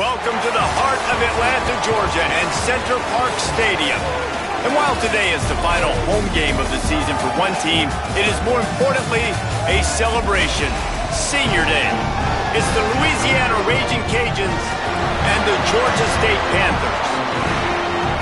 Welcome to the heart of Atlanta, Georgia, and Center Park Stadium. And while today is the final home game of the season for one team, it is more importantly a celebration. Senior Day. It's the Louisiana Raging Cajuns and the Georgia State Panthers.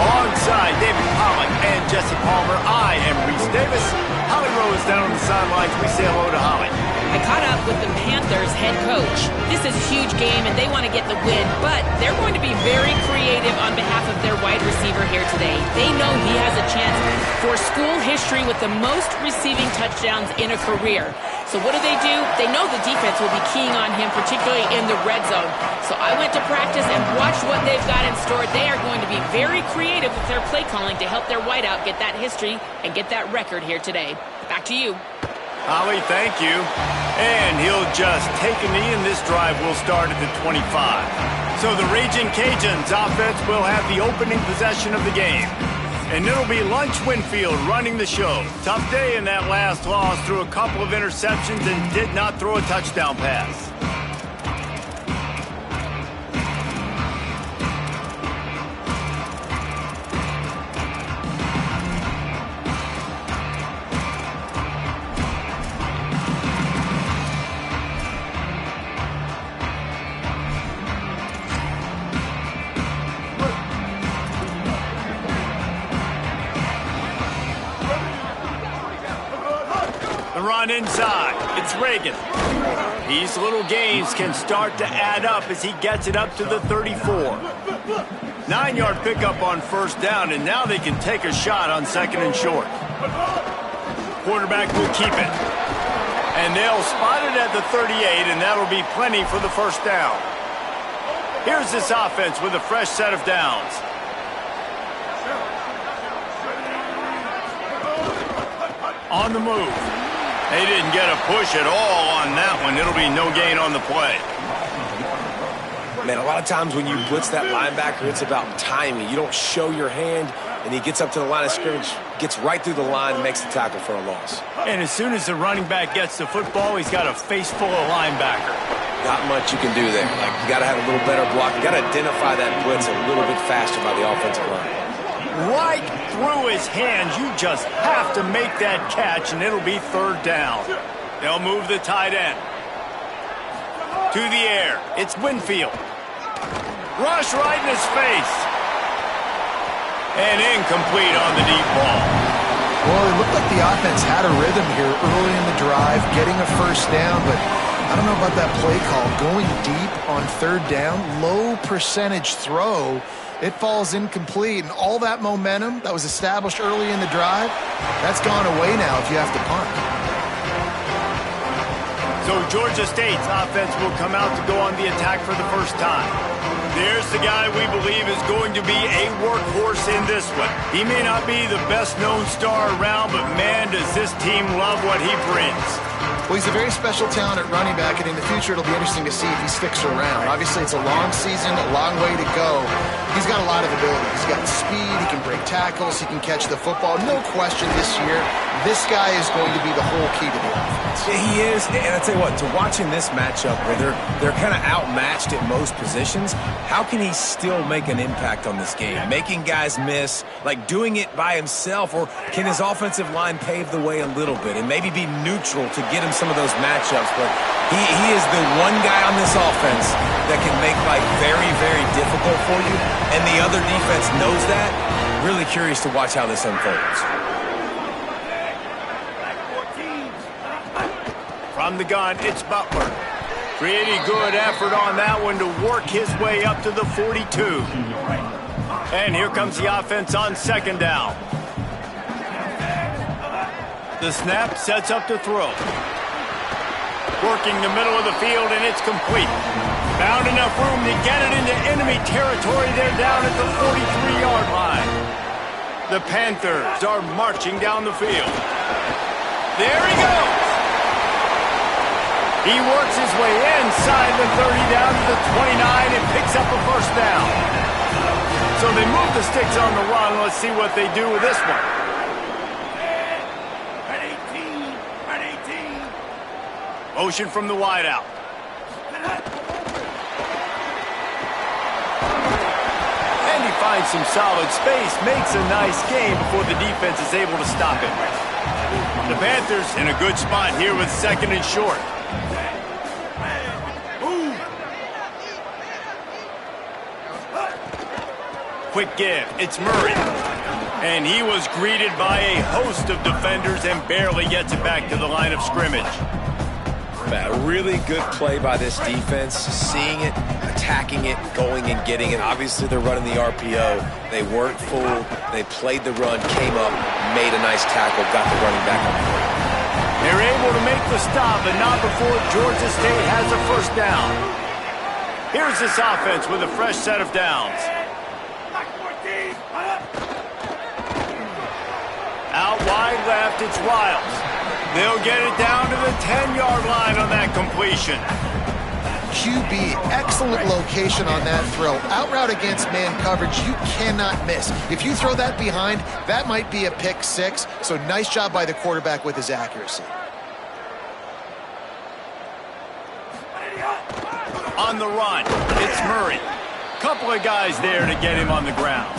Alongside David Pollock and Jesse Palmer, I am Reese Davis. Holly Rowe is down on the sidelines. We say hello to Holly. I caught up with the Panthers head coach. This is a huge game, and they want to get the win, but they're going to be very creative on behalf of their wide receiver here today. They know he has a chance for school history with the most receiving touchdowns in a career. So what do? They know the defense will be keying on him, particularly in the red zone. So I went to practice and watched what they've got in store. They are going to be very creative with their play calling to help their wideout get that history and get that record here today. Back to you. Holly, thank you. And he'll just take a knee, and this drive will start at the 25. So the Raging Cajuns offense will have the opening possession of the game. And it'll be Lunch Winfield running the show. Tough day in that last loss, threw a couple of interceptions and did not throw a touchdown pass. The run inside. It's Reagan. These little gains can start to add up as he gets it up to the 34. 9-yard pickup on first down, and now they can take a shot on second and short. Quarterback will keep it. And they'll spot it at the 38, and that'll be plenty for the first down. Here's this offense with a fresh set of downs. On the move. They didn't get a push at all on that one. It'll be no gain on the play. Man, a lot of times when you blitz that linebacker, it's about timing. You don't show your hand, and he gets up to the line of scrimmage, gets right through the line, and makes the tackle for a loss. And as soon as the running back gets the football, he's got a face full of linebacker. Not much you can do there. Like, you got to have a little better block. You got to identify that blitz a little bit faster by the offensive line. Right through his hands. You just have to make that catch, and it'll be third down. They'll move the tight end. To the air. It's Winfield. Rush right in his face. And incomplete on the deep ball. Well, it looked like the offense had a rhythm here early in the drive, getting a first down, but I don't know about that play call. Going deep on third down, low percentage throw. It falls incomplete, and all that momentum that was established early in the drive, that's gone away now if you have to punt. So Georgia State's offense will come out to go on the attack for the first time. There's the guy we believe is going to be a workhorse in this one. He may not be the best-known star around, but man, does this team love what he brings. Well, he's a very special talent at running back, and in the future it'll be interesting to see if he sticks around. Obviously, it's a long season, a long way to go. He's got a lot of ability. He's got speed, he can break tackles, he can catch the football. No question this year, this guy is going to be the whole key to the offense. He is, and I tell you what, to watching this matchup where they're kind of outmatched at most positions, how can he still make an impact on this game? Making guys miss, like doing it by himself, or can his offensive line pave the way a little bit and maybe be neutral to get him some of those matchups? But he is the one guy on this offense that can make life very, very difficult for you, and the other defense knows that. Really curious to watch how this unfolds. From the gun, it's Butler. Pretty good effort on that one to work his way up to the 42. And here comes the offense on second down. The snap sets up to throw. Working the middle of the field, and it's complete. Found enough room to get it into enemy territory. They're down at the 43-yard line. The Panthers are marching down the field. There he goes. He works his way inside the 30 down to the 29 and picks up a first down. So they move the sticks on the run. Let's see what they do with this one. Motion from the wideout. finds some solid space, makes a nice gain before the defense is able to stop it. The Panthers in a good spot here with 2nd and short. Quick give. It's Murray. And he was greeted by a host of defenders and barely gets it back to the line of scrimmage. A really good play by this defense, seeing it, attacking it, going and getting it. Obviously, they're running the RPO. They weren't fooled. They played the run, came up, made a nice tackle, got the running back on the play. They're able to make the stop, but not before Georgia State has a first down. Here's this offense with a fresh set of downs. Out wide left, it's Wiles. They'll get it down to the 10-yard line on that completion. QB, excellent location on that throw. Out route against man coverage, you cannot miss. If you throw that behind, that might be a pick 6. So nice job by the quarterback with his accuracy. On the run, it's Murray. Couple of guys there to get him on the ground.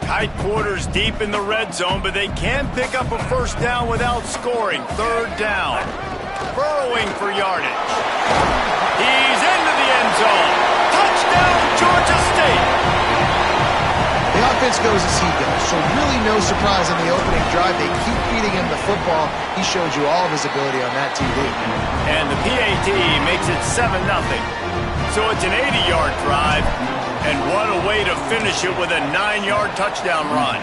Tight quarters deep in the red zone, but they can pick up a first down without scoring. 3rd down. Burrowing for yardage. He's into the end zone. Touchdown, Georgia State. The offense goes as he goes, so really no surprise on the opening drive. They keep feeding him the football. He showed you all of his ability on that TV. And the PAT makes it 7-0. So it's an 80-yard drive. And what a way to finish it with a 9-yard touchdown run.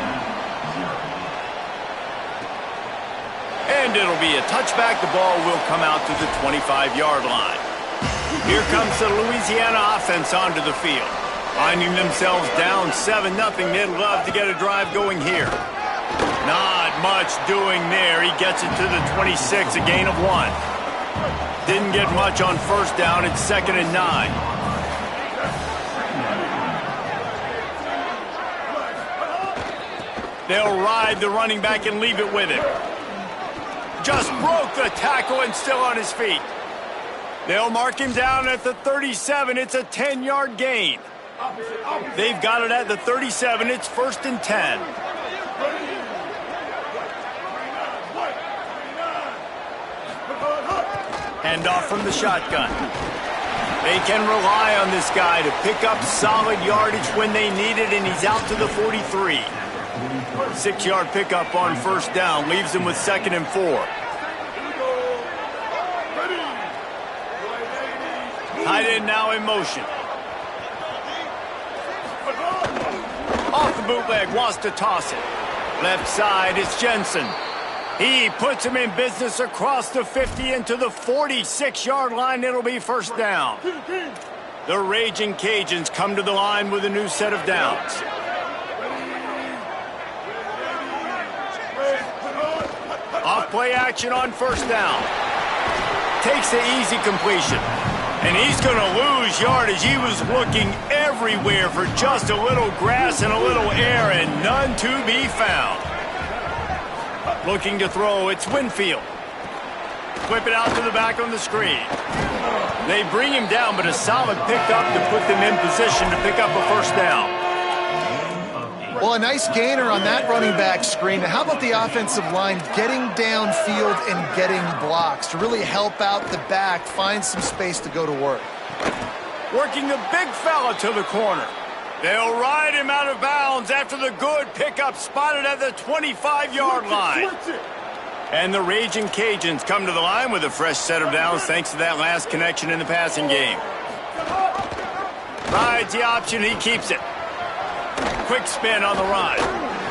And it'll be a touchback. The ball will come out to the 25-yard line. Here comes the Louisiana offense onto the field. Finding themselves down 7-0, they'd love to get a drive going here. Not much doing there. He gets it to the 26, a gain of 1. Didn't get much on first down. It's 2nd and 9. They'll ride the running back and leave it with him. Just broke the tackle and still on his feet. They'll mark him down at the 37. It's a 10-yard gain. They've got it at the 37. It's 1st and 10. Handoff from the shotgun. They can rely on this guy to pick up solid yardage when they need it, and he's out to the 43. 6-yard pickup on first down leaves him with 2nd and 4. Tight end now in motion. Off the bootleg, wants to toss it. Left side is Jensen. He puts him in business across the 50 into the 46-yard line. It'll be first down. The Raging Cajuns come to the line with a new set of downs. Off-play action on first down. Takes the easy completion. And he's going to lose yardage. He was looking everywhere for just a little grass and a little air, and none to be found. Looking to throw, it's Winfield. Flip it out to the back on the screen. They bring him down, but a solid pickup to put them in position to pick up a first down. Well, a nice gainer on that running back screen. How about the offensive line getting downfield and getting blocks to really help out the back, find some space to go to work? Working the big fella to the corner. They'll ride him out of bounds after the good pickup spotted at the 25-yard line. And the Raging Cajuns come to the line with a fresh set of downs thanks to that last connection in the passing game. Rides the option, he keeps it. Quick spin on the run.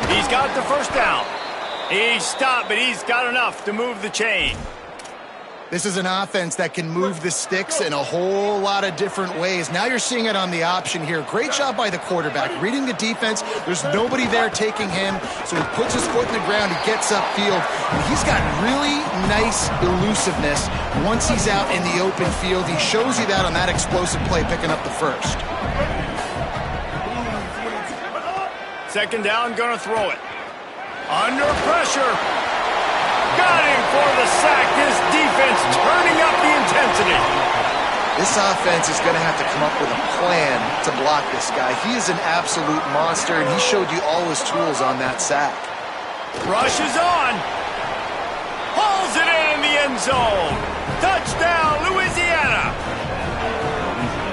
He's got the first down. He's stopped, but he's got enough to move the chain. This is an offense that can move the sticks in a whole lot of different ways. Now you're seeing it on the option here. Great job by the quarterback. Reading the defense, there's nobody there taking him, so he puts his foot in the ground, he gets upfield, and he's got really nice elusiveness once he's out in the open field. He shows you that on that explosive play, picking up the first. Second down, gonna throw it. Under pressure. Got him for the sack. This defense turning up the intensity. This offense is going to have to come up with a plan to block this guy. He is an absolute monster, and he showed you all his tools on that sack. Rushes on. Hauls it in the end zone. Touchdown, Louisiana.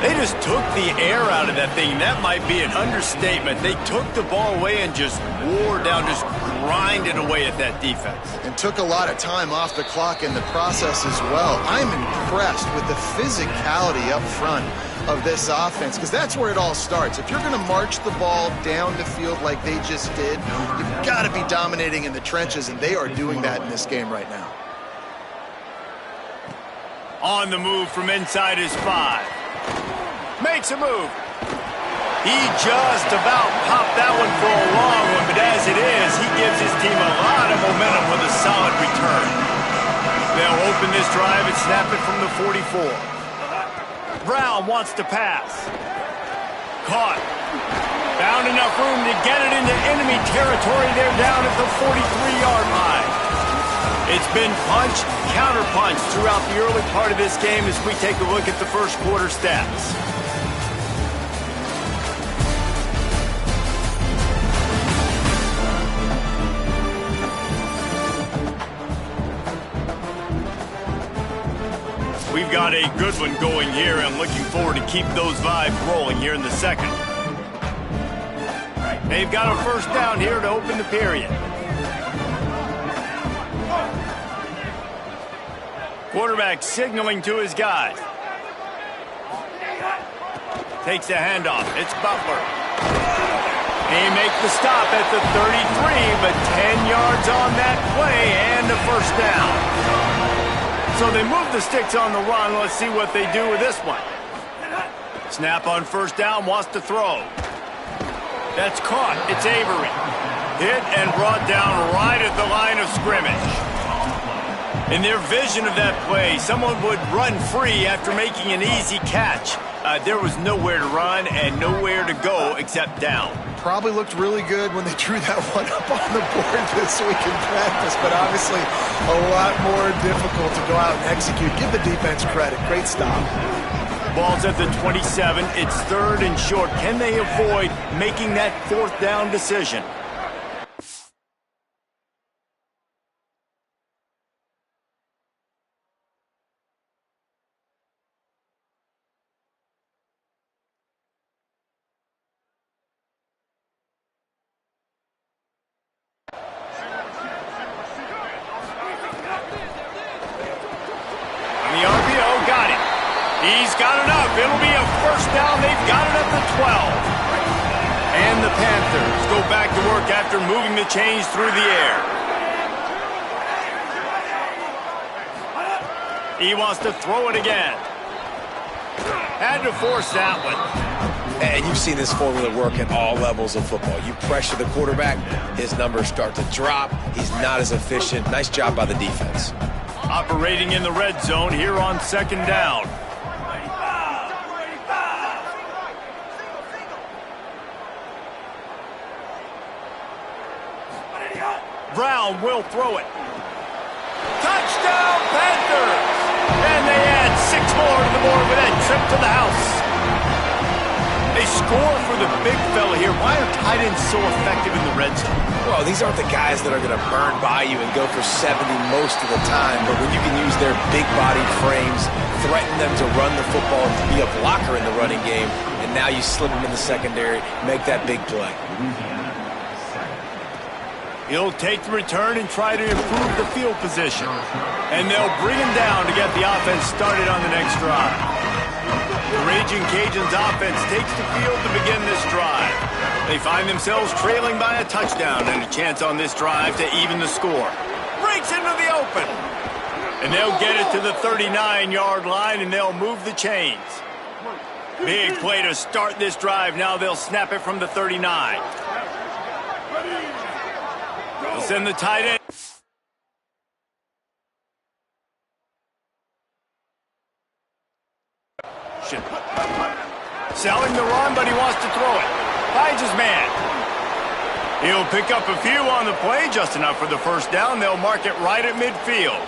They just took the air out of that thing. That might be an understatement. They took the ball away and just wore down, just grinded away at that defense. And took a lot of time off the clock in the process as well. I'm impressed with the physicality up front of this offense, because that's where it all starts. If you're going to march the ball down the field like they just did, you've got to be dominating in the trenches, and they are doing that in this game right now. On the move from inside his 5. Makes a move. He just about popped that one for a long one, but as it is, he gives his team a lot of momentum with a solid return. They'll open this drive and snap it from the 44. Brown wants to pass. Caught. Found enough room to get it into enemy territory. They're down at the 43-yard line. It's been punch, counter-punch throughout the early part of this game as we take a look at the first quarter stats. We've got a good one going here and looking forward to keep those vibes rolling here in the second. They've got a first down here to open the period. Quarterback signaling to his guys. Takes the handoff. It's Butler. He makes the stop at the 33, but 10 yards on that play and a first down. So they move the sticks on the run. Let's see what they do with this one. Snap on first down, wants to throw. That's caught. It's Avery. Hit and brought down right at the line of scrimmage. In their vision of that play, someone would run free after making an easy catch. There was nowhere to run and nowhere to go except down. Probably looked really good when they drew that one up on the board this week in practice, but obviously a lot more difficult to go out and execute. Give the defense credit. Great stop. Ball's at the 27. It's third and short. Can they avoid making that fourth down decision? He's got enough. It'll be a first down. They've got it at the 12. And the Panthers go back to work after moving the chains through the air. He wants to throw it again. Had to force that one. And you've seen this formula work at all levels of football. You pressure the quarterback, his numbers start to drop. He's not as efficient. Nice job by the defense. Operating in the red zone here on second down. Brown will throw it. Touchdown, Panthers! And they add 6 more to the board with that trip to the house. They score for the big fella here. Why are tight ends so effective in the red zone? Well, these aren't the guys that are going to burn by you and go for 70 most of the time, but when you can use their big-bodied frames, threaten them to run the football, be a blocker in the running game, and now you slip them in the secondary, make that big play. He'll take the return and try to improve the field position. And they'll bring him down to get the offense started on the next drive. The Raging Cajuns offense takes the field to begin this drive. They find themselves trailing by a touchdown and a chance on this drive to even the score. Breaks into the open. And they'll get it to the 39-yard line and they'll move the chains. Big play to start this drive. Now they'll snap it from the 39. They'll send the tight end. Selling the run, but he wants to throw it. Finds his man. He'll pick up a few on the play, just enough for the first down. They'll mark it right at midfield.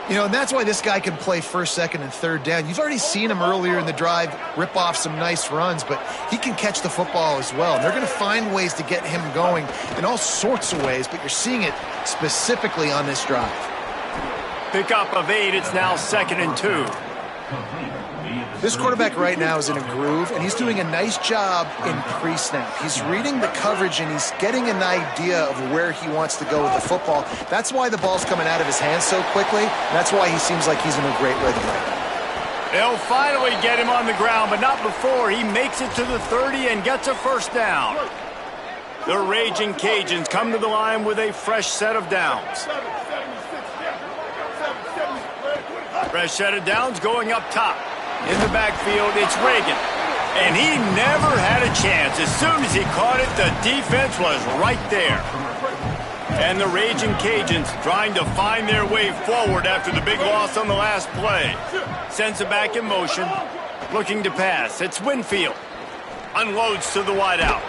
You know, and that's why this guy can play first, second, and third down. You've already seen him earlier in the drive rip off some nice runs, but he can catch the football as well. And they're going to find ways to get him going in all sorts of ways, but you're seeing it specifically on this drive. Pickup of 8. It's now 2nd and 2. This quarterback right now is in a groove, and he's doing a nice job in pre-snap. He's reading the coverage, and he's getting an idea of where he wants to go with the football. That's why the ball's coming out of his hands so quickly. That's why he seems like he's in a great rhythm right now. They'll finally get him on the ground, but not before he makes it to the 30 and gets a first down. The Raging Cajuns come to the line with a fresh set of downs. Fresh set of downs going up top. In the backfield, it's Reagan. And he never had a chance. As soon as he caught it, the defense was right there. And the Raging Cajuns trying to find their way forward after the big loss on the last play. Sends it back in motion. Looking to pass. It's Winfield. Unloads to the wideout.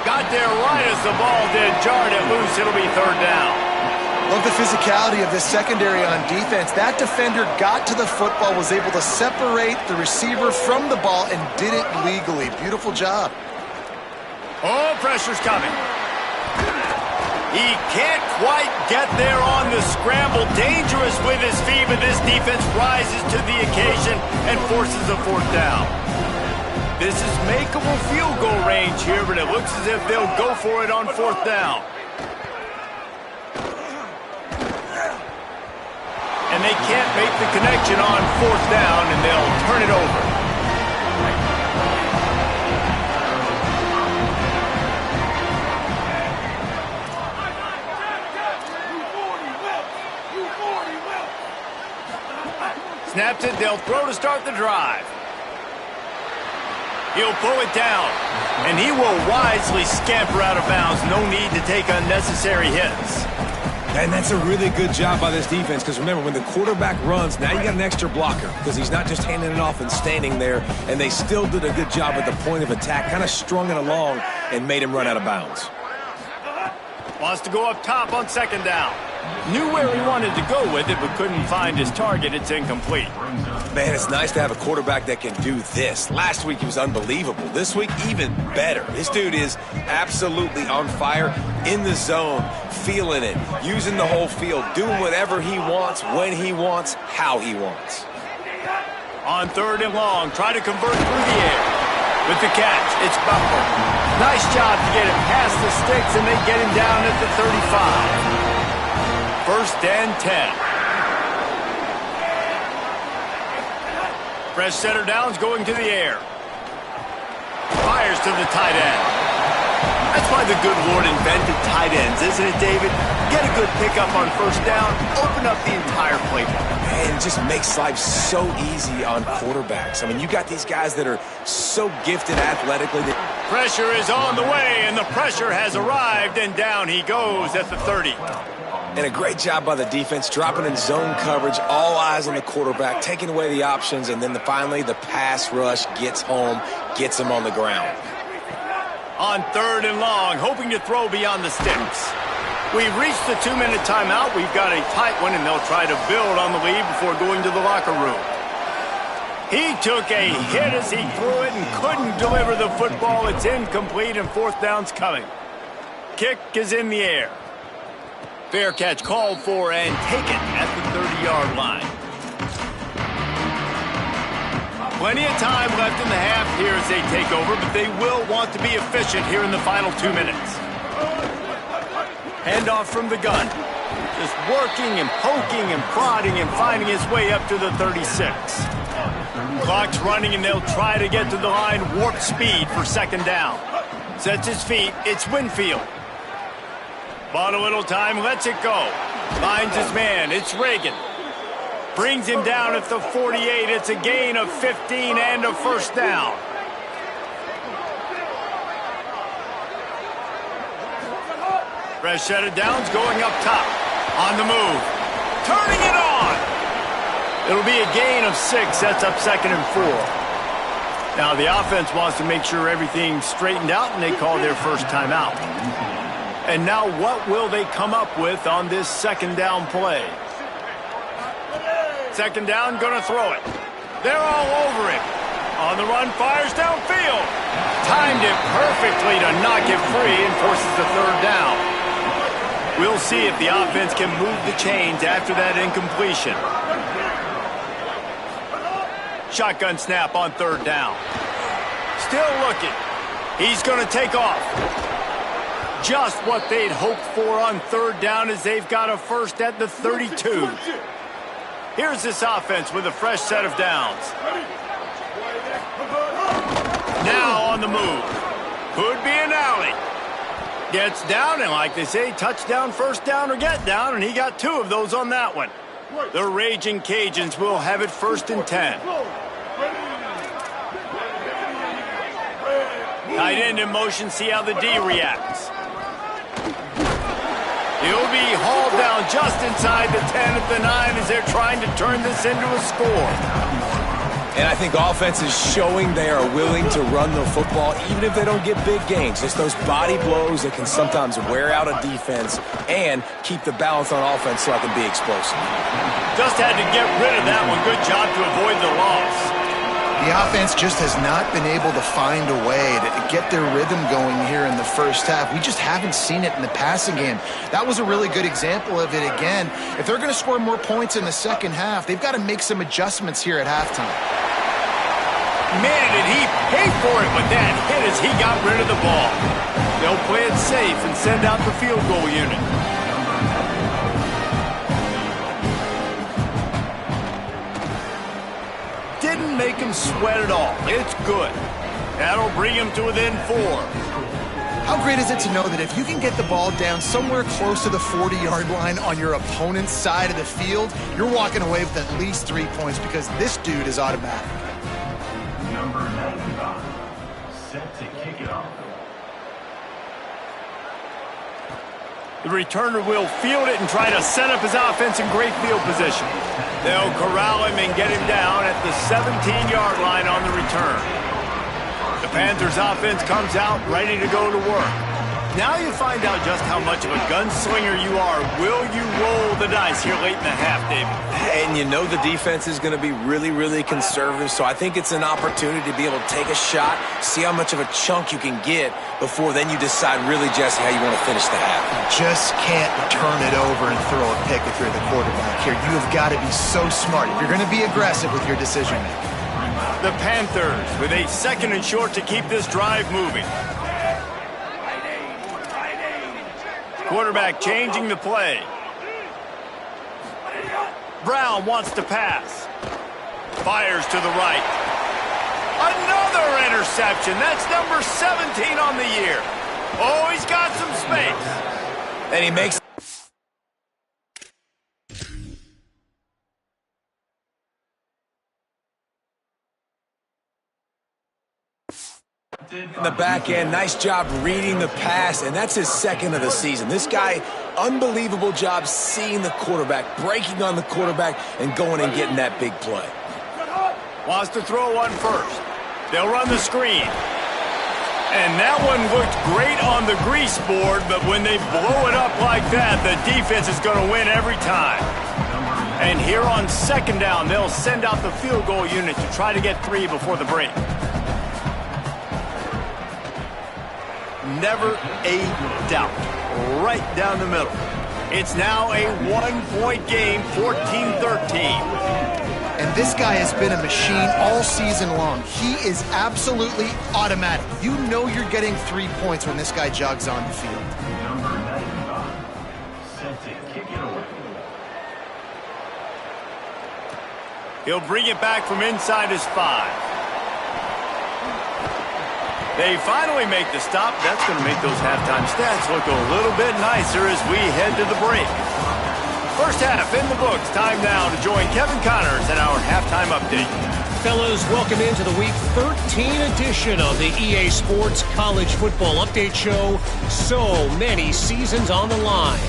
Got there right as the ball did. Jarred it loose. It'll be 3rd down. Love the physicality of this secondary on defense. That defender got to the football, was able to separate the receiver from the ball, and did it legally. Beautiful job. Oh, pressure's coming. He can't quite get there on the scramble. Dangerous with his feet, but this defense rises to the occasion and forces a 4th down. This is makeable field goal range here, but it looks as if they'll go for it on 4th down. And they can't make the connection on 4th down, and they'll turn it over. Snaps it, they'll throw to start the drive. He'll pull it down, and he will wisely scamper out of bounds. No need to take unnecessary hits. And that's a really good job by this defense, because remember, when the quarterback runs, now you got an extra blocker, because he's not just handing it off and standing there, and they still did a good job at the point of attack, kind of strung it along and made him run out of bounds. Wants to go up top on 2nd down. Knew where he wanted to go with it, but couldn't find his target. It's incomplete. Man, it's nice to have a quarterback that can do this. Last week he was unbelievable. This week, even better. This dude is absolutely on fire, in the zone, feeling it, using the whole field, doing whatever he wants, when he wants, how he wants. On 3rd and long, try to convert through the air. With the catch, it's Butler. Nice job to get it past the sticks, and they get him down at the 35. 1st and 10. Fresh set of downs going to the air. Fires to the tight end. That's why the good Lord invented tight ends, isn't it, David? Get a good pickup on 1st down, open up the entire playbook. And it just makes life so easy on quarterbacks. I mean, you got these guys that are so gifted athletically. Pressure is on the way, and the pressure has arrived, and down he goes at the 30. And a great job by the defense, dropping in zone coverage, all eyes on the quarterback, taking away the options, and then finally the pass rush gets home, gets him on the ground. On 3rd and long, hoping to throw beyond the sticks. We've reached the 2-minute timeout. We've got a tight one, and they'll try to build on the lead before going to the locker room. He took a hit as he threw it and couldn't deliver the football. It's incomplete, and 4th down's coming. Kick is in the air. Fair catch called for and taken at the 30-yard line. Plenty of time left in the half here as they take over, but they will want to be efficient here in the final 2 minutes. Handoff from the gun. Just working and poking and prodding and finding his way up to the 36. Clock's running, and they'll try to get to the line. Warp speed for 2nd down. Sets his feet. It's Winfield. Bought a little time, lets it go. Finds his man, it's Reagan. Brings him down at the 48. It's a gain of 15 and a 1st down. Fresh set of downs going up top. On the move. Turning it on. It'll be a gain of 6. That's up 2nd and 4. Now the offense wants to make sure everything's straightened out, and they call their first timeout. And now what will they come up with on this 2nd down play? Second down, going to throw it. They're all over him. On the run, fires downfield. Timed it perfectly to knock it free and forces the third down. We'll see if the offense can move the chains after that incompletion. Shotgun snap on third down. Still looking. He's going to take off. Just what they'd hoped for on third down as they've got a first at the 32. Here's this offense with a fresh set of downs. Now on the move. Could be an alley. Gets down, and like they say, touchdown, first down, or get down, and he got 2 of those on that one. The Raging Cajuns will have it 1st and 10. Tight end in motion, see how the D reacts. He'll be hauled down just inside the 10 at the 9 as they're trying to turn this into a score. And I think offense is showing they are willing to run the football even if they don't get big gains. Just those body blows that can sometimes wear out a defense and keep the balance on offense so I can be explosive. Just had to get rid of that one. Good job to avoid the loss. The offense just has not been able to find a way to get their rhythm going here in the first half. We just haven't seen it in the passing game. That was a really good example of it again. If they're going to score more points in the second half, they've got to make some adjustments here at halftime. Man, did he pay for it with that hit as he got rid of the ball. They'll play it safe and send out the field goal unit. Didn't make him sweat at all. It's good. That'll bring him to within 4. How great is it to know that if you can get the ball down somewhere close to the 40-yard line on your opponent's side of the field, you're walking away with at least 3 points because this dude is automatic. Number 95, set to kick it off. The returner will field it and try to set up his offense in great field position. They'll corral him and get him down at the 17-yard line on the return. The Panthers offense comes out ready to go to work. Now you find out just how much of a gunslinger you are. Will you roll the dice here late in the half, David? And you know the defense is going to be really, really conservative, so I think it's an opportunity to be able to take a shot, see how much of a chunk you can get before then you decide really, Jesse, how you want to finish the half. You just can't turn it over and throw a pick if you're the quarterback here. You have got to be so smart if you're going to be aggressive with your decision-making. The Panthers with a 2nd and short to keep this drive moving. Quarterback changing the play. Brown wants to pass. Fires to the right. Another interception. That's number 17 on the year. Oh, he's got some space. And he makes... in the back end, nice job reading the pass, and that's his 2nd of the season. This guy, unbelievable job seeing the quarterback, breaking on the quarterback, and going and getting that big play. Wants to throw one first. They'll run the screen. And that one looked great on the grease board, but when they blow it up like that, the defense is going to win every time. And here on 2nd down, they'll send out the field goal unit to try to get 3 before the break. Never a doubt. Right down the middle. It's now a 1-point game, 14-13. And this guy has been a machine all season long. He is absolutely automatic. You know you're getting 3 points when this guy jogs on the field. Number 95, set to kick it away. He'll bring it back from inside his 5. They finally make the stop. That's going to make those halftime stats look a little bit nicer as we head to the break. First half in the books. Time now to join Kevin Connors in our halftime update. Fellas, welcome into the Week 13 edition of the EA Sports College Football Update Show. So many seasons on the line.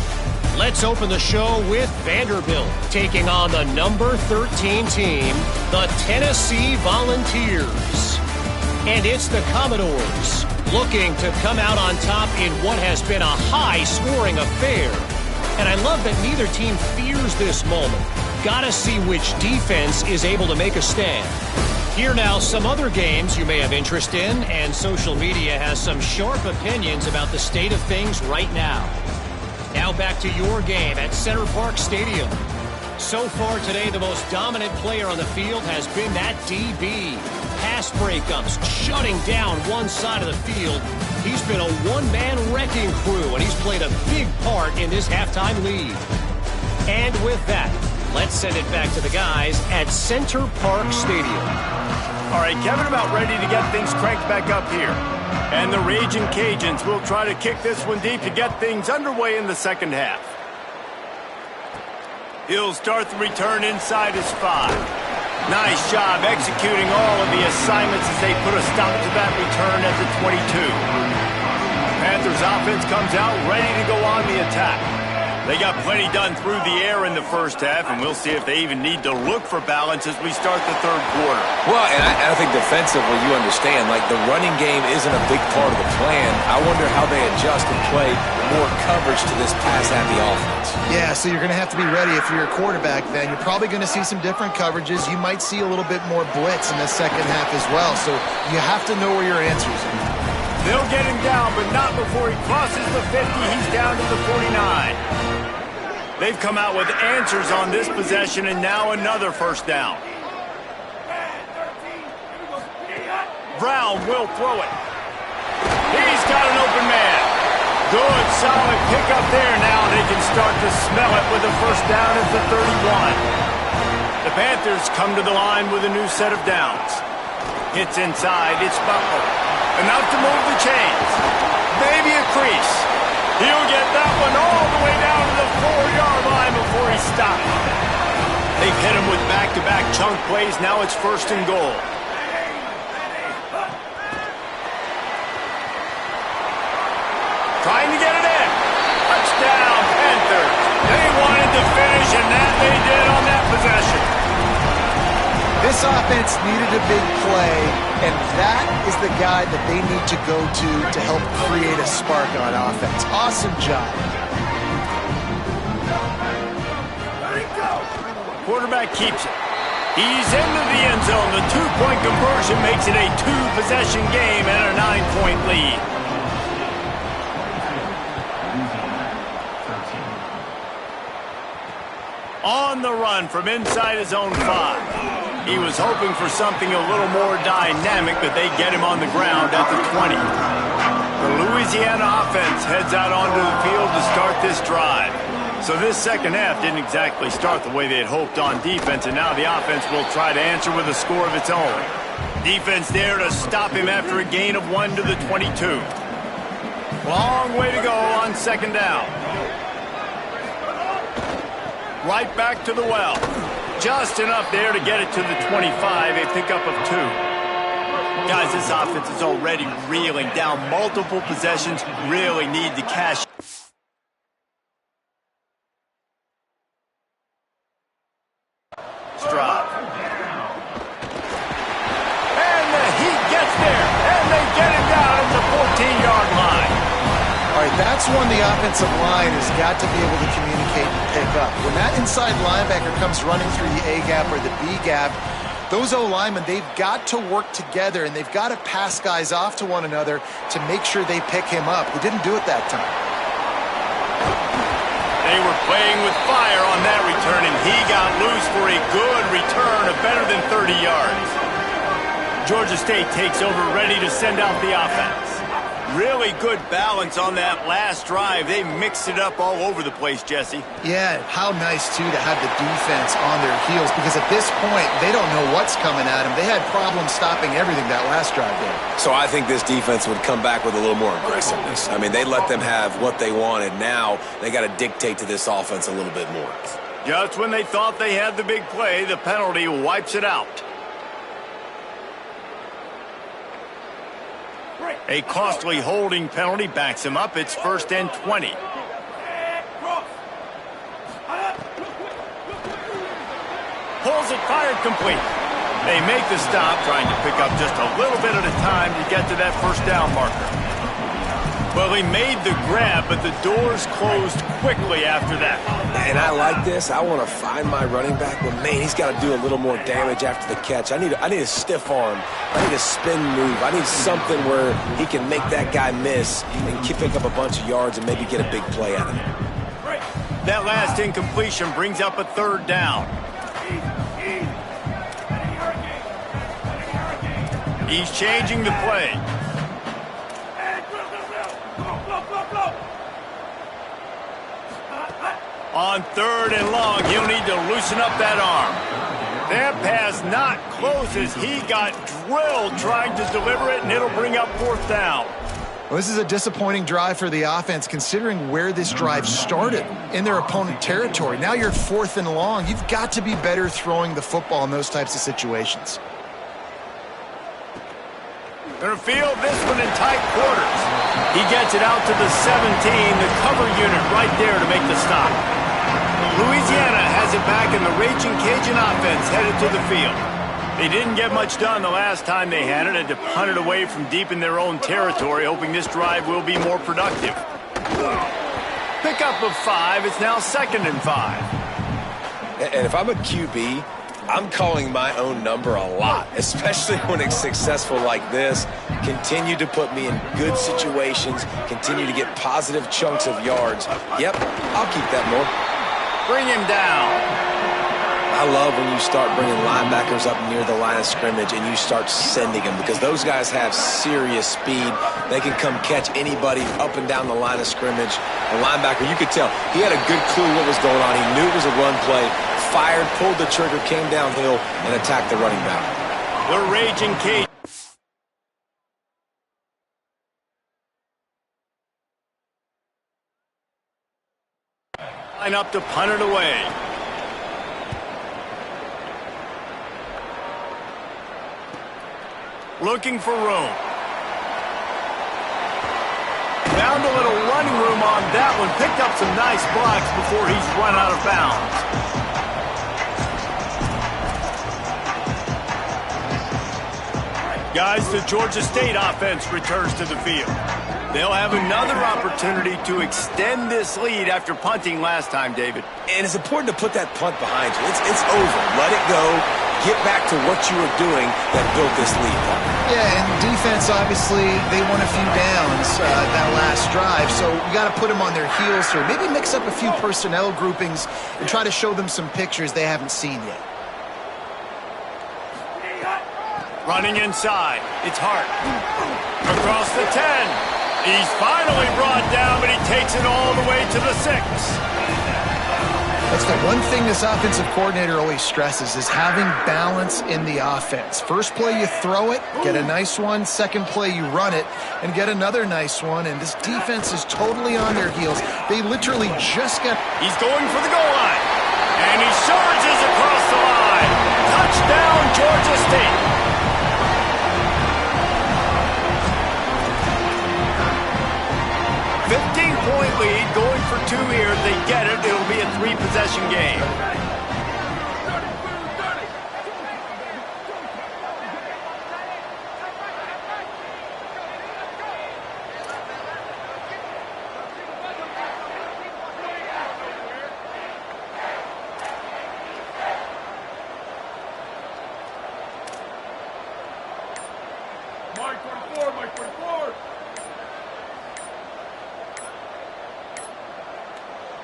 Let's open the show with Vanderbilt taking on the number 13 team, the Tennessee Volunteers. And it's the Commodores looking to come out on top in what has been a high-scoring affair. And I love that neither team fears this moment. Gotta see which defense is able to make a stand. Here now, some other games you may have interest in, and social media has some sharp opinions about the state of things right now. Now back to your game at Center Park Stadium. So far today, the most dominant player on the field has been that DB. Pass breakups, shutting down one side of the field. He's been a one-man wrecking crew, and he's played a big part in this halftime lead. And with that, let's send it back to the guys at Center Park Stadium. All right, Kevin, about ready to get things cranked back up here. And the Raging Cajuns will try to kick this one deep to get things underway in the second half. He'll start the return inside his 5. Nice job executing all of the assignments as they put a stop to that return at the 22. Panthers offense comes out ready to go on the attack. They got plenty done through the air in the first half, and we'll see if they even need to look for balance as we start the third quarter. Well, and I think defensively, you understand, like the running game isn't a big part of the plan. I wonder how they adjust and play more coverage to this pass-happy offense. Yeah, so you're going to have to be ready if you're a quarterback then. You're probably going to see some different coverages. You might see a little bit more blitz in the second half as well, so you have to know where your answers are. They'll get him down, but not before he crosses the 50. He's down to the 49. They've come out with answers on this possession, and now another first down. Brown will throw it. He's got an open man. Good, solid pickup there. Now they can start to smell it with a first down at the 31. The Panthers come to the line with a new set of downs. Hits inside. It's Butler. Enough to move the chains. Maybe a crease. He'll get that one all the way down to the 4-yard line before he stops. They've hit him with back-to-back chunk plays. Now it's first and goal. Trying to get it in. Touchdown, Panthers. They wanted to finish, and that they did on that possession. This offense needed a big play, and that is the guy that they need to go to help create a spark on offense. Awesome job. Quarterback keeps it. He's into the end zone. The two-point conversion makes it a two-possession game and a 9-point lead. On the run from inside his own 5. He was hoping for something a little more dynamic, but they get him on the ground at the 20. The Louisiana offense heads out onto the field to start this drive. So this second half didn't exactly start the way they had hoped on defense, and now the offense will try to answer with a score of its own. Defense there to stop him after a gain of 1 to the 22. Long way to go on second down. Right back to the well. Just enough there to get it to the 25, a pickup of 2. Guys, this offense is already reeling down multiple possessions, really need to cash. Drop. And the Heat gets there, and they get him down at the 14-yard line. All right, that's one the offensive line has got to be able to communicate and pick up. When that inside linebacker comes running through the A gap or the B gap, those O-linemen, they've got to work together, and they've got to pass guys off to one another to make sure they pick him up. They didn't do it that time. They were playing with fire on that return, and he got loose for a good return of better than 30 yards. Georgia State takes over, ready to send out the offense. Really good balance on that last drive. They mixed it up all over the place, Jesse. Yeah, how nice, too, to have the defense on their heels, because at this point, they don't know what's coming at them. They had problems stopping everything that last drive there. So I think this defense would come back with a little more aggressiveness. I mean, they let them have what they wanted. Now they got to dictate to this offense a little bit more. Just when they thought they had the big play, the penalty wipes it out. A costly holding penalty backs him up. It's first and 20. Pulls it, fired, complete. They make the stop, trying to pick up just a little bit at a time to get to that first down marker. Well, he made the grab, but the doors closed quickly after that. And I like this. I want to find my running back, but man, he's got to do a little more damage after the catch. I need a stiff arm. I need a spin move. I need something where he can make that guy miss and pick up a bunch of yards and maybe get a big play out of it. That last incompletion brings up a third down. He's changing the play. On third and long, he'll need to loosen up that arm. That pass not close as he got drilled trying to deliver it, and it'll bring up fourth down. Well, this is a disappointing drive for the offense, considering where this drive started, in their opponent territory. Now you're 4th and long. You've got to be better throwing the football in those types of situations. Gonna field this one in tight quarters. He gets it out to the 17, the cover unit right there to make the stop. Louisiana has it back, and the Raging Cajun offense headed to the field. They didn't get much done the last time they had it, and to punt it away from deep in their own territory, hoping this drive will be more productive. Pickup of 5. It's now 2nd and 5. And if I'm a QB, I'm calling my own number a lot, especially when it's successful like this. Continue to put me in good situations, continue to get positive chunks of yards. Yep, I'll keep that more. Bring him down. I love when you start bringing linebackers up near the line of scrimmage and you start sending them, because those guys have serious speed. They can come catch anybody up and down the line of scrimmage. The linebacker, you could tell, he had a good clue what was going on. He knew it was a run play, fired, pulled the trigger, came downhill, and attacked the running back. The Raging Cajun. Line up to punt it away. Looking for room. Found a little running room on that one. Picked up some nice blocks before he's run out of bounds. Guys, the Georgia State offense returns to the field. They'll have another opportunity to extend this lead after punting last time, David. And it's important to put that punt behind you. It's over. Let it go. Get back to what you were doing that built this lead. Yeah, and defense, obviously, they won a few downs that last drive, so you got to put them on their heels here. Maybe mix up a few personnel groupings and try to show them some pictures they haven't seen yet. Running inside. It's Hart. Across the 10. He's finally brought down, but he takes it all the way to the 6. That's the one thing this offensive coordinator always stresses, is having balance in the offense. First play you throw it, get a nice one. Second play you run it and get another nice one. And this defense is totally on their heels. They literally just got... He's going for the goal line. And he charges across the line. Touchdown, Georgia State. 15-point lead, going for 2 here. If they get it, it'll be a 3-possession game. Mike 24, Mike 24.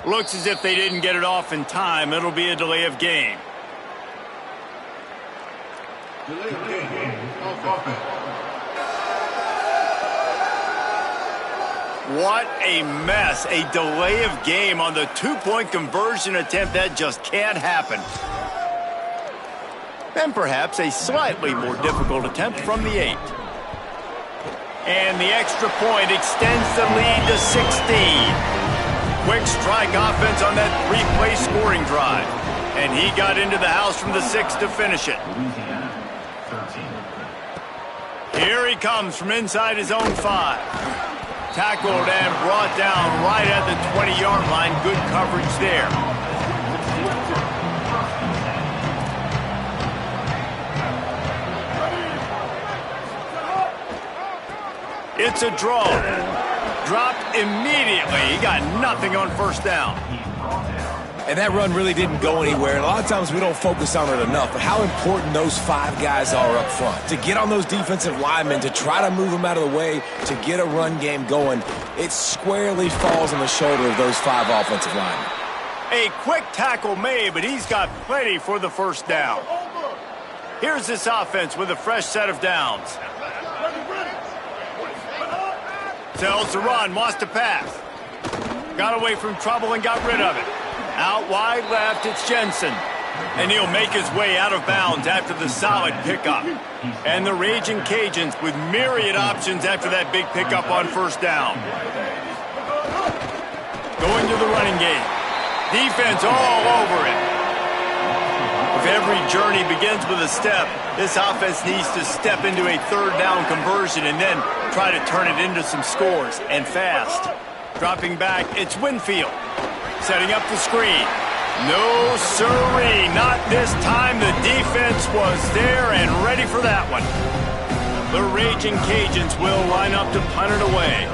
Looks as if they didn't get it off in time. It'll be a delay of game. Delay of game. Offense. What a mess. A delay of game on the 2-point conversion attempt. That just can't happen. And perhaps a slightly more difficult attempt from the 8. And the extra point extends the lead to 16. Quick strike offense on that 3-play scoring drive. And he got into the house from the 6 to finish it. Louisiana, 13. Here he comes from inside his own 5. Tackled and brought down right at the 20-yard line. Good coverage there. It's a draw. Dropped immediately. He got nothing on first down. And that run really didn't go anywhere. And a lot of times we don't focus on it enough. But how important those 5 guys are up front. To get on those defensive linemen, to try to move them out of the way, to get a run game going, it squarely falls on the shoulder of those 5 offensive linemen. A quick tackle made, but he's got plenty for the first down. Here's this offense with a fresh set of downs. Tells to run, wants to pass. Got away from trouble and got rid of it. Out wide left, it's Jensen. And he'll make his way out of bounds after the solid pickup. And the Raging Cajuns with myriad options after that big pickup on first down. Going to the running game. Defense all over it. If every journey begins with a step, this offense needs to step into a third down conversion and then try to turn it into some scores, and fast. Dropping back, it's Winfield. Setting up the screen. No siree, not this time. The defense was there and ready for that one. The Raging Cajuns will line up to punt it away.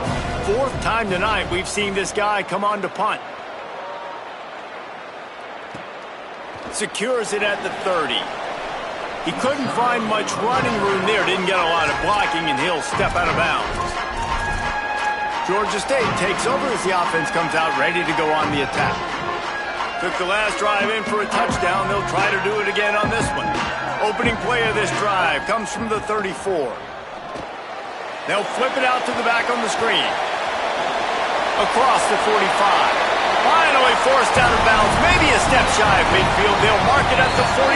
4th time tonight we've seen this guy come on to punt. Secures it at the 30. He couldn't find much running room there. Didn't get a lot of blocking, and he'll step out of bounds. Georgia State takes over as the offense comes out ready to go on the attack. Took the last drive in for a touchdown. They'll try to do it again on this one. Opening play of this drive comes from the 34. They'll flip it out to the back on the screen. Across the 45. Finally forced out of bounds. Maybe a step shy of midfield. They'll mark it at the 49.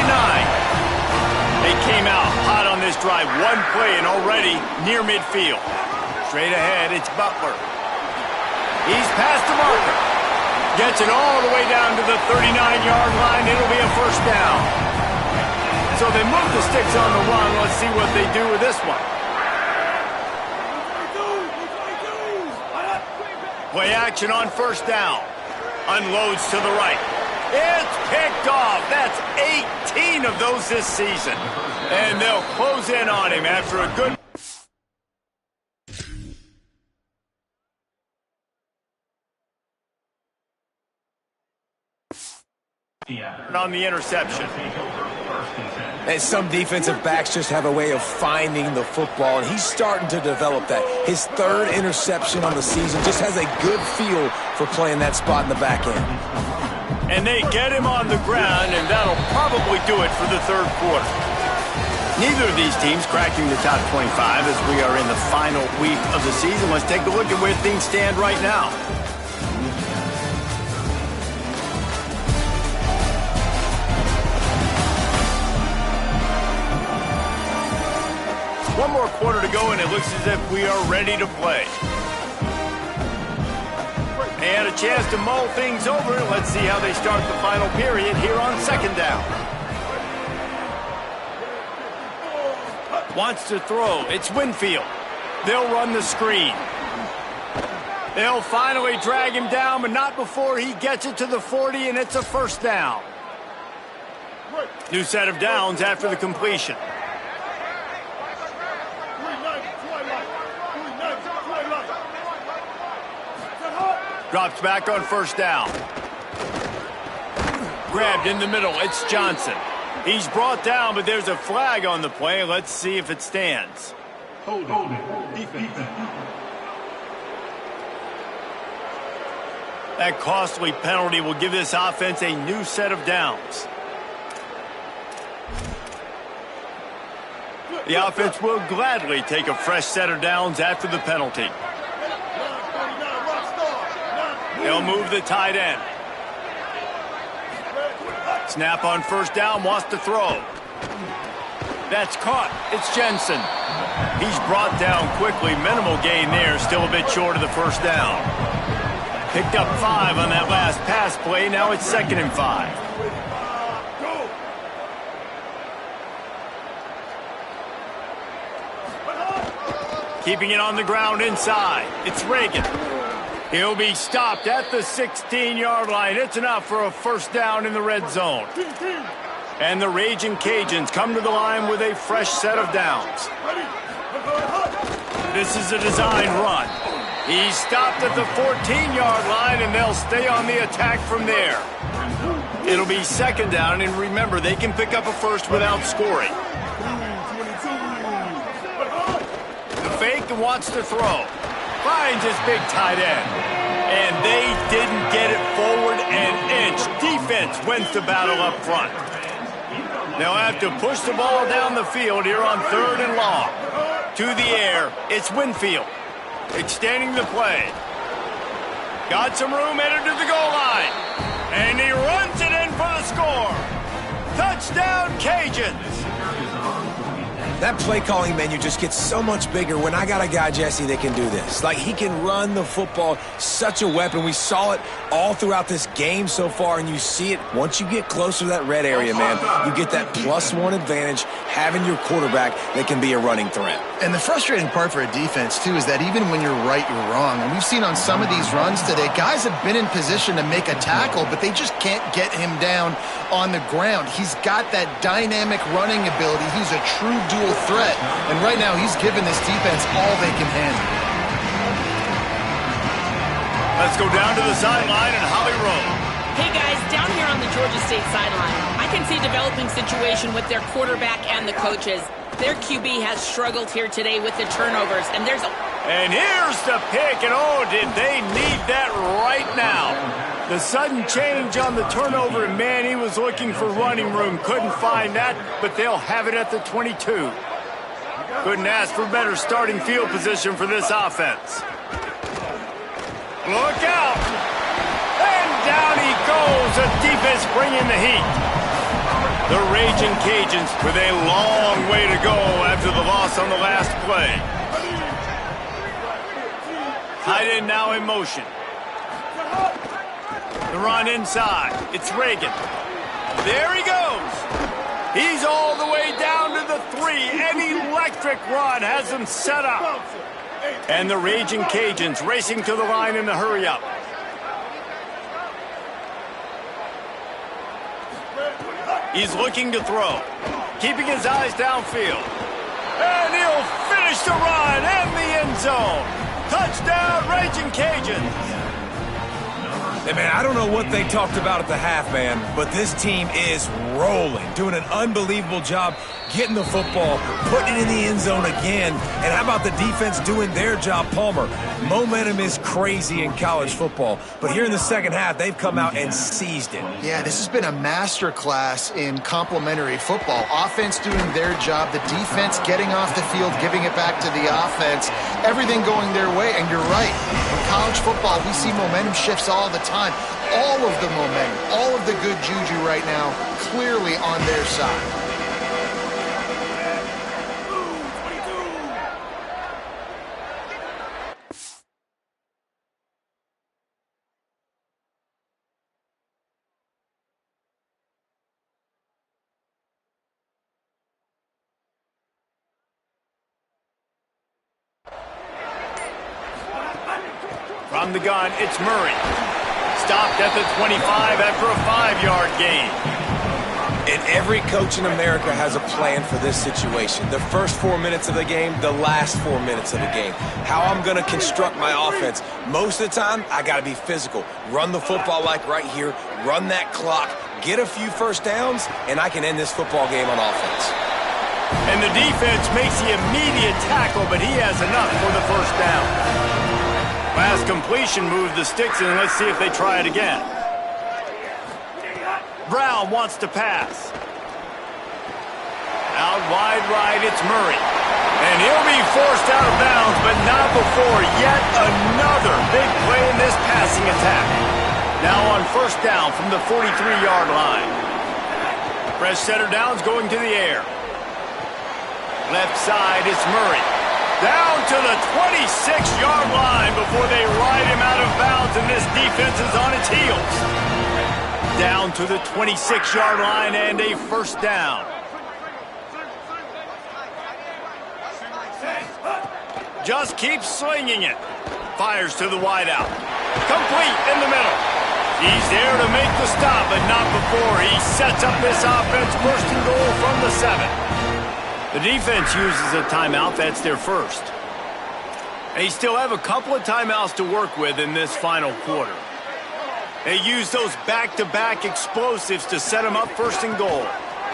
They came out hot on this drive. One play and already near midfield. Straight ahead, it's Butler. He's past the marker. Gets it all the way down to the 39-yard line. It'll be a first down. So they move the sticks on the run. Let's see what they do with this one. Play action on first down. Unloads to the right. It's picked off. That's 18 of those this season. And they'll close in on him after a good... on the interception. And some defensive backs just have a way of finding the football, and he's starting to develop that. His 3rd interception on the season, just has a good feel for playing that spot in the back end. And they get him on the ground, and that'll probably do it for the 3rd quarter. Neither of these teams cracking the top 25 as we are in the final week of the season. Let's take a look at where things stand right now. One more quarter to go, and it looks as if we are ready to play. They had a chance to mull things over. Let's see how they start the final period here on 2nd down. Wants to throw. It's Winfield. They'll run the screen. They'll finally drag him down, but not before he gets it to the 40, and it's a first down. New set of downs after the completion. Drops back on first down. Grabbed in the middle. It's Johnson. He's brought down, but there's a flag on the play. Let's see if it stands. Hold it. Defense. That costly penalty will give this offense a new set of downs. The offense will gladly take a fresh set of downs after the penalty. They'll move the tight end. Snap on first down, wants to throw. That's caught. It's Jensen. He's brought down quickly. Minimal gain there, still a bit short of the first down. Picked up 5 on that last pass play. Now it's 2nd and 5. Keeping it on the ground inside. It's Reagan. He'll be stopped at the 16-yard line. It's enough for a first down in the red zone. And the Raging Cajuns come to the line with a fresh set of downs. This is a design run. He's stopped at the 14-yard line, and they'll stay on the attack from there. It'll be second down, and remember, they can pick up a first without scoring. The fake wants to throw. Finds his big tight end. And they didn't get it forward an inch. Defense wins the battle up front. They'll have to push the ball down the field here on 3rd and long. To the air, it's Winfield. Extending the play. Got some room, headed to the goal line. And he runs it in for the score. Touchdown, Cajuns. That play calling menu just gets so much bigger when I got a guy, Jesse, that can do this. Like, he can run the football, such a weapon. We saw it all throughout this game so far, and you see it once you get closer to that red area, man. You get that +1 advantage having your quarterback that can be a running threat. And the frustrating part for a defense, too, is that even when you're right, you're wrong. And we've seen on some of these runs today, guys have been in position to make a tackle, but they just can't get him down on the ground. He's got that dynamic running ability. He's a true dual threat. And right now, he's given this defense all they can handle. Let's go down to the sideline and Holly Rowe. Hey guys, down here on the Georgia State sideline, I can see a developing situation with their quarterback and the coaches. Their QB has struggled here today with the turnovers, and there's a... And here's the pick, and oh, did they need that right now. The sudden change on the turnover, and man, he was looking for running room. Couldn't find that, but they'll have it at the 22. Couldn't ask for better starting field position for this offense. Look out! And down he goes. The defense bringing the heat. The Raging Cajuns with a long way to go after the loss on the last play. Tight end now in motion. The run inside. It's Reagan. There he goes. He's all the way down to the 3. An electric run has him set up. And the Raging Cajuns racing to the line in the hurry-up. He's looking to throw. Keeping his eyes downfield. And he'll finish the run and the end zone. Touchdown, Raging Cajuns. Hey, man, I don't know what they talked about at the half, man, but this team is rolling, doing an unbelievable job getting the football, putting it in the end zone again. And how about the defense doing their job, Palmer? Momentum is crazy in college football, but here in the second half, they've come out and seized it. Yeah, this has been a masterclass in complementary football. Offense doing their job, the defense getting off the field, giving it back to the offense, everything going their way. And you're right, in college football, we see momentum shifts all the time. All of the momentum, all of the good juju right now, clearly on their side. From the gun, it's Murray. Stopped at the 25 after a 5-yard gain. And every coach in America has a plan for this situation. The first 4 minutes of the game, the last 4 minutes of the game. How I'm going to construct my offense. Most of the time, I got to be physical. Run the football like right here. Run that clock. Get a few first downs, and I can end this football game on offense. And the defense makes the immediate tackle, but he has enough for the first down. Last completion moved the sticks in. Let's see if they try it again. Brown wants to pass. Out wide right, it's Murray. And he'll be forced out of bounds, but not before yet another big play in this passing attack. Now on first down from the 43-yard line. Fresh setter down's going to the air. Left side, it's Murray. Down to the 26-yard line before they ride him out of bounds, and this defense is on its heels. Down to the 26-yard line and a first down. Just keeps slinging it. Fires to the wideout. Complete in the middle. He's there to make the stop, but not before he sets up this offense. First and goal from the 7. The defense uses a timeout. That's their first. They still have a couple of timeouts to work with in this final quarter. They use those back-to-back explosives to set them up first and goal.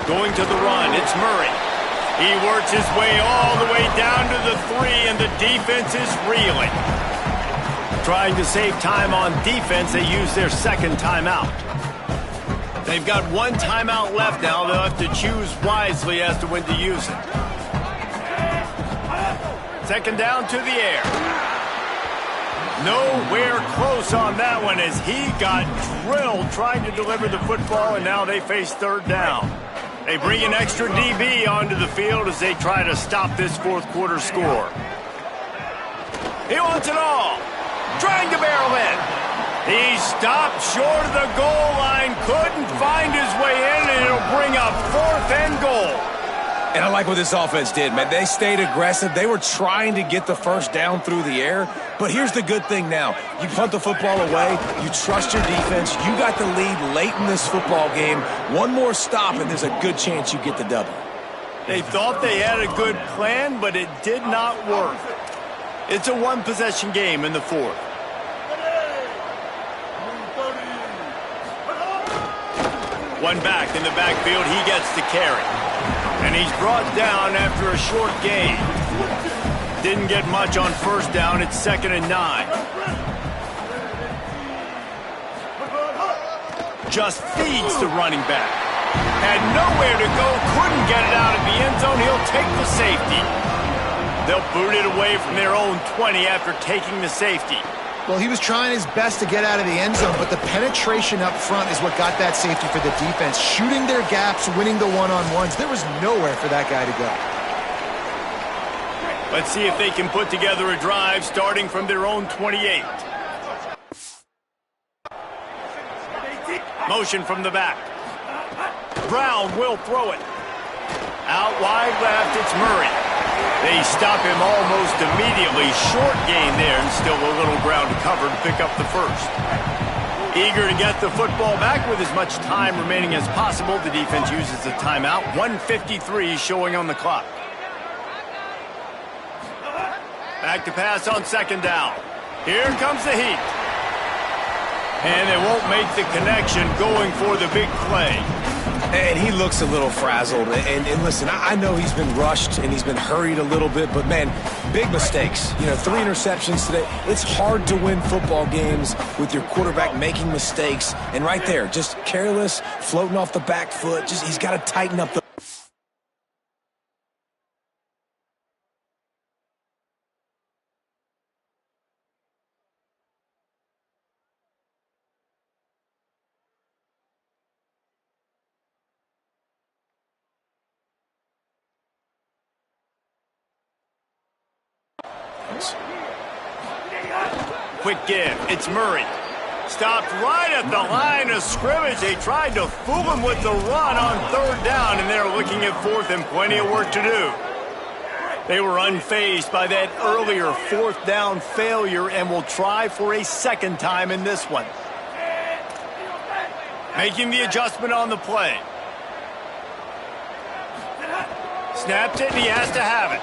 Going to the run, it's Murray. He works his way all the way down to the 3, and the defense is reeling. Trying to save time on defense, they use their second timeout. They've got one timeout left now. They'll have to choose wisely as to when to use it. Second down to the air. Nowhere close on that one as he got drilled trying to deliver the football, and now they face third down. They bring an extra DB onto the field as they try to stop this fourth quarter score. He wants it all. Trying to barrel in. He stopped short of the goal line, couldn't find his way in, and it'll bring up fourth and goal. And I like what this offense did, man. They stayed aggressive. They were trying to get the first down through the air. But here's the good thing now. You punt the football away. You trust your defense. You got the lead late in this football game. One more stop, and there's a good chance you get the double. They thought they had a good plan, but it did not work. It's a one-possession game in the fourth. One back in the backfield. He gets the carry. And he's brought down after a short gain. Didn't get much on first down. It's 2nd and 9. Just feeds the running back. Had nowhere to go. Couldn't get it out of the end zone. He'll take the safety. They'll boot it away from their own 20 after taking the safety. Well, he was trying his best to get out of the end zone, but the penetration up front is what got that safety for the defense. Shooting their gaps, winning the one-on-ones. There was nowhere for that guy to go. Let's see if they can put together a drive starting from their own 28. Motion from the back. Brown will throw it. Out wide left, it's Murray. They stop him almost immediately. Short gain there, and still a little ground to cover to pick up the first. Eager to get the football back with as much time remaining as possible. The defense uses a timeout. 1:53 showing on the clock. Back to pass on second down. Here comes the heat. And they won't make the connection going for the big play. And he looks a little frazzled. And listen, I know he's been rushed and he's been hurried a little bit, but, man, big mistakes. 3 interceptions today. It's hard to win football games with your quarterback making mistakes. And right there, just careless, floating off the back foot. He's got to tighten up the... Quick give. It's Murray. Stopped right at the line of scrimmage. They tried to fool him with the run on third down, and they're looking at fourth and plenty of work to do. They were unfazed by that earlier fourth down failure and will try for a second time in this one. Making the adjustment on the play. Snaps it, and he has to have it.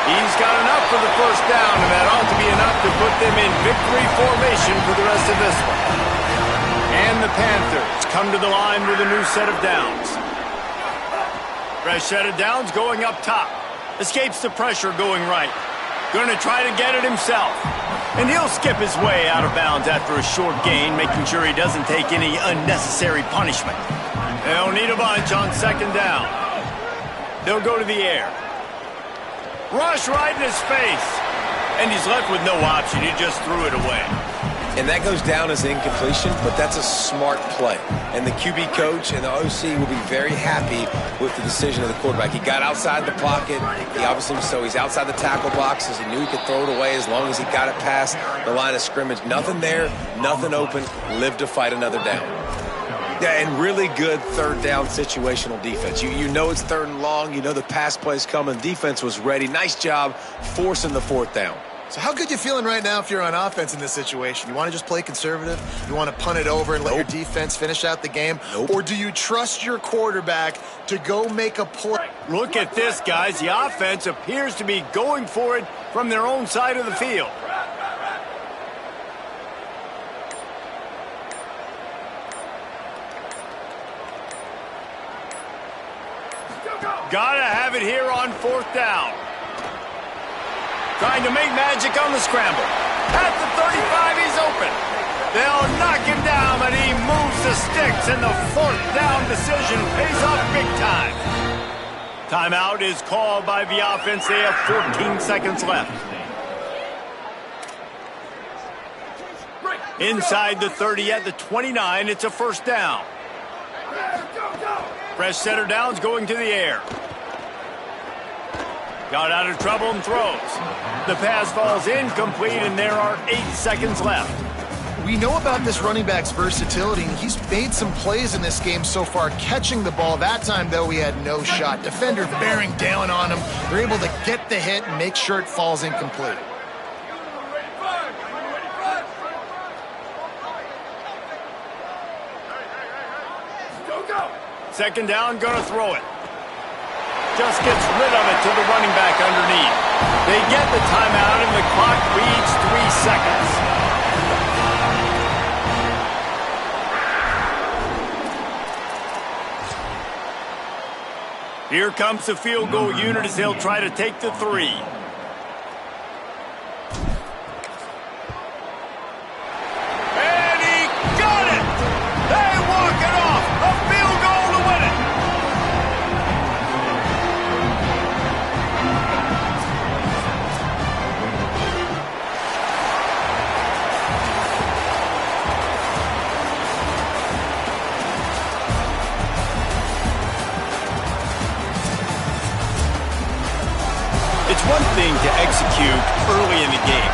He's got enough for the first down, and that ought to be enough to put them in victory formation for the rest of this one. And the Panthers come to the line with a new set of downs. Fresh set of downs going up top. Escapes the pressure going right. Going to try to get it himself. And he'll skip his way out of bounds after a short gain, making sure he doesn't take any unnecessary punishment. They'll need a bunch on second down. They'll go to the air. Rush right in his face. And he's left with no option. He just threw it away. And that goes down as incompletion, but that's a smart play. And the QB coach and the OC will be very happy with the decision of the quarterback. He got outside the pocket. He's outside the tackle boxes. He knew he could throw it away as long as he got it past the line of scrimmage. Nothing there, nothing open. Live to fight another down. Yeah, and really good third down situational defense. You know it's third and long. You know the pass play's coming. Defense was ready. Nice job forcing the fourth down. So how good you feeling right now if you're on offense in this situation? You want to just play conservative? You want to punt it over and let your defense finish out the game? Or do you trust your quarterback to go make a play? Look at this, guys. The offense appears to be going for it from their own side of the field. Gotta have it here on 4th down. Trying to make magic on the scramble. At the 35, he's open. They'll knock him down, but he moves the sticks, and the 4th down decision pays off big time. Timeout is called by the offense. They have 14 seconds left. Inside the 30 at the 29, it's a 1st down. Fresh setter down's going to the air. Got out of trouble and throws. The pass falls incomplete, and there are 8 seconds left. We know about this running back's versatility, and he's made some plays in this game so far, catching the ball. That time, though, he had no shot. Defender bearing down on him. They're able to get the hit and make sure it falls incomplete. Second down, gonna throw it. Just gets rid of it to the running back underneath. They get the timeout, and the clock reads 3 seconds. Here comes the field goal unit as they'll try to take the 3. And he got it! They walk it off! A field goal to win it! It's one thing to execute early in the game.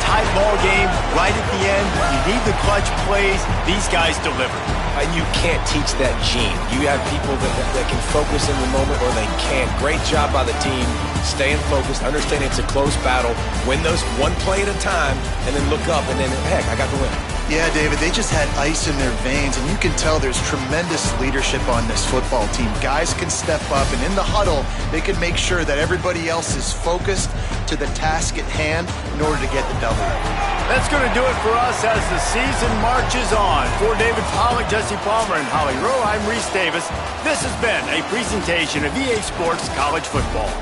Tight ball game, right at the end, you need the clutch plays. These guys deliver. And you can't teach that gene. You have people that can focus in the moment or they can't. Great job by the team, staying focused, understanding it's a close battle, win those one play at a time, and then look up, and then, heck, I got the win. Yeah, David, they just had ice in their veins, and you can tell there's tremendous leadership on this football team. Guys can step up, and in the huddle, they can make sure that everybody else is focused to the task at hand in order to get the W. That's going to do it for us as the season marches on. For David Pollack, Jesse Palmer, and Holly Rowe, I'm Reese Davis. This has been a presentation of EA Sports College Football.